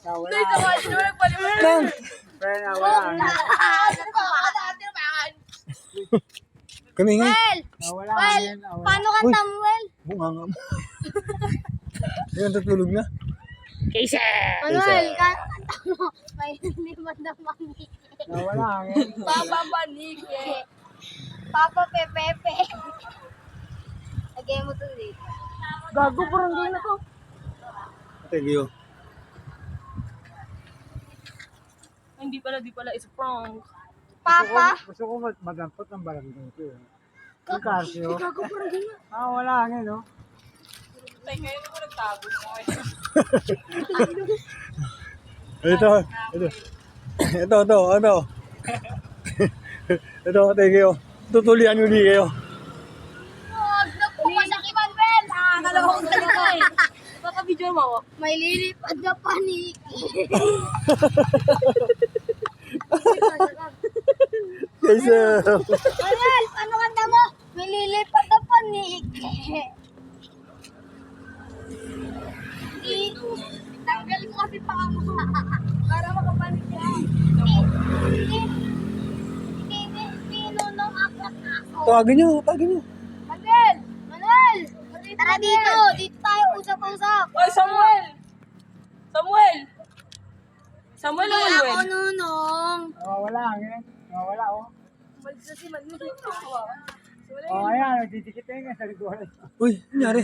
Nawala. Nang! Pre, nawala. Kami nga. Nawala. Paano ka, Samuel? Bunga nga mo. Ayun, tutulog na. Manuel, may limad na manike. Nawala hangin. Papa manike. Papa Pepepe. Lagay mo to dito. Gago, parang di na to. Thank you. Hindi pala, it's a prank. Papa? Gusto ko madampot ng barangay ko. Yung Casio. Gago, parang di na. Wala hangin, no? Tay, ngayon ako nagtago mo. Ito. Ito, thank you. Tutulian yung di kayo. Huwag na po masakit, Manuel. Akala ko kung talaga eh. Baka-video mo ako. May lilipad na paniki. Kaysa. Manuel, paano kanta mo? May lilipad na paniki. Tanggal ko kasi paa mo. Para makapanik ka. Pinunong aklat ako. Tawagin nyo. Manuel! Manuel! Tara dito! Dito tayo usap-usap! Oy, Samuel! Samuel o Hindi ako Manuel? nunong! Nawala hangin. Nawala, oh. Malis na si Manuel. Ayan, nagdidikit nga sa likuran. Uy, nangyari.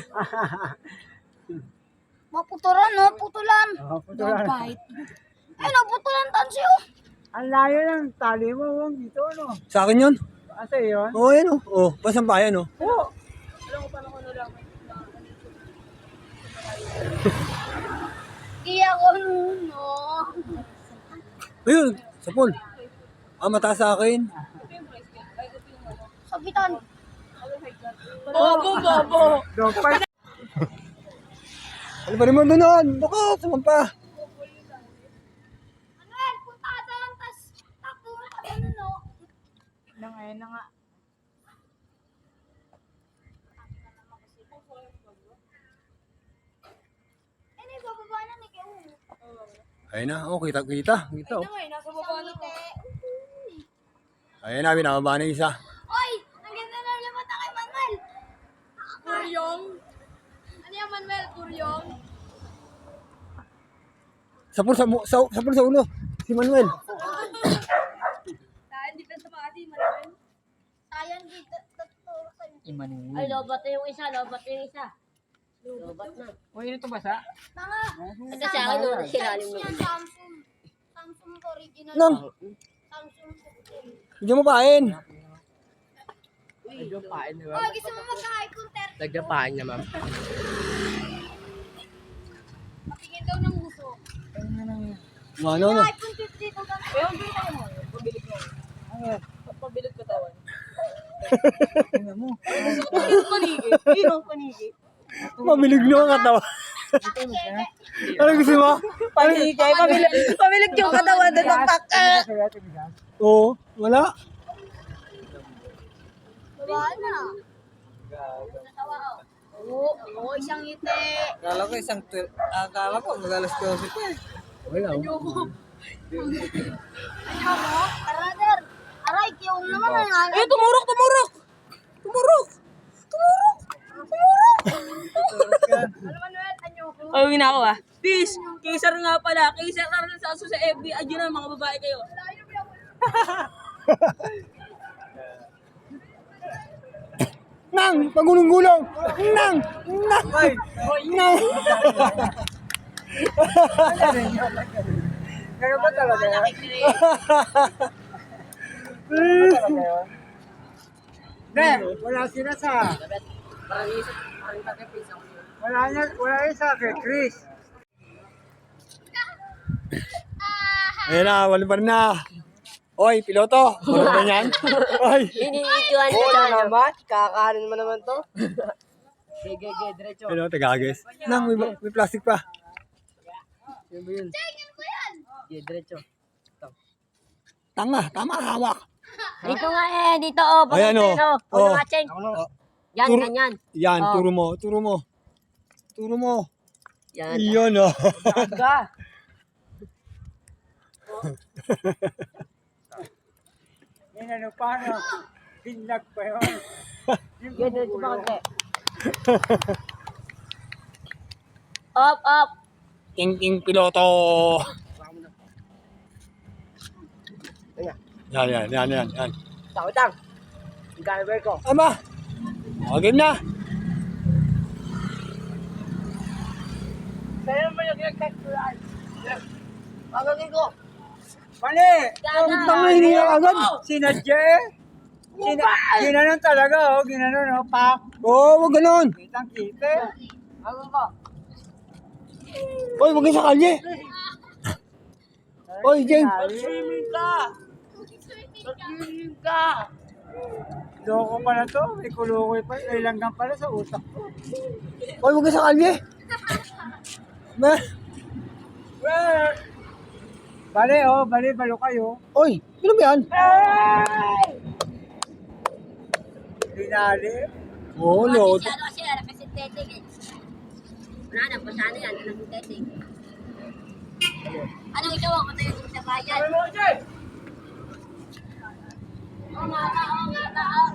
Maputulan, no? Putulan! Putulan. Ay, naputulan tansyo! Ang layo ng tali mo, Wong, dito, no? Sa akin yun. Asa yun? Oo, yan o. Oo, pasampayan o. Oo. Alam ko paano ko nalaman. Hindi ako nunong! Ayun, sa pool. Mataas sa akin. Sabitan! Bobo! Dog fight. Ano ba naman doon? Baka, sumampa. Manuel, punta ka doon, tas takbo mo ka doon, no? Ayun na nga. Eh, nagbababa na ni Keo. Ayun na, oh, kita. Ay, Oh. na nga, nasa baba na ko. Ayun na, binababa na isa. Oy! Ang ganda na lamat na kay Manuel! Kuryong? Ano yan, Manuel? Kuryong? Sa pool sa ulo. Si Manuel. Saan? Di pa sa Makati, Manuel? Sayang dito, tuturo sa'yo. Ay, lobat na yung isa. Lobat na. Uy, ito basa? Tanga! Kasi sa akin, no, silalim mo. Yan, Samsung. Samsung original. Nang, Samsung 16. hindi mo pain. Medyo pain, di ba? Oh, gusto mo magka-high counter? Nagdapahan niya, ma'am. Patingin daw ng uso. Ano, no? iPhone 50 daw daw. Eh, ang ganda mo. Pabilig ko. Pabilig ko tawan. Tingnan mo. Panigi. Sino panigi? Mamilig na ang katawa. Ano gusto mo? Panigi. Pabilig yung katawan. Tigas. Oo, wala. Baba na. Natawa ako. Oo, isang ngiti. Akala ko, magalas 12 pa eh. Wala. Ayaw mo? Brother! Aray, kiyong naman ang ano. Eh, tumurok! Ano Manuel, anyo ko? Ay, uwi na ako ah. Peace! Kaysar nga pala. Kaysar na rin sa FB. Adyo na, mga babae kayo. Nang, pagulong-gulong. Nang. Kaya ba talaga yan? Hindi, wala sila sa... Wala yun sa akin, Chris. Ayun na, wala pa rin na. Oy, piloto. Ano ba yan? Oy. Ininijuan ka dyan. Naman, kakahanin mo naman to. Sige, diretso. Ano, tagagis. Nang, may plastic pa. Yan ba yun? Sige, diretso. Tanga, tama, hawak. Dito nga dito oh. Ayan, oh. Oh. Watching. Yan, Turo- ganyan. Yan, Oh. turo mo. Yan. Iyon, oh. Aga. Yan ano, paano? Binlag pa yun. Yung Sige, diretso pa konti. Up, up. King piloto. Ayan. Yan. Takot lang. Yung driver ko. Ama. O, game na. Sa'yo naman yung ginag-text ko yan. Pagagin ko. mali! Utang na hindi na agad. Sinadya eh. Ginanon talaga, oh. Ginanon, oh. Pak. Oo, wag ganon. Kitang kita. Pagagin ko. Oy, wag kayo sa kalye. Oy, James. Mag-swimming ka. Mag-swimming ka. Loko pala to. May kulukoy pa. May langgam pala sa utak ko. Oy, wag kayo sa kalye. Ma. Bali, oh. Balo kayo. Oy, ano ba yan? Dinali. Oo, no. Ano kasi, representative eh. Wala na, pasano yan, representative. Anong ikaw ako tayo sa bayan? Oo nga ta, oo.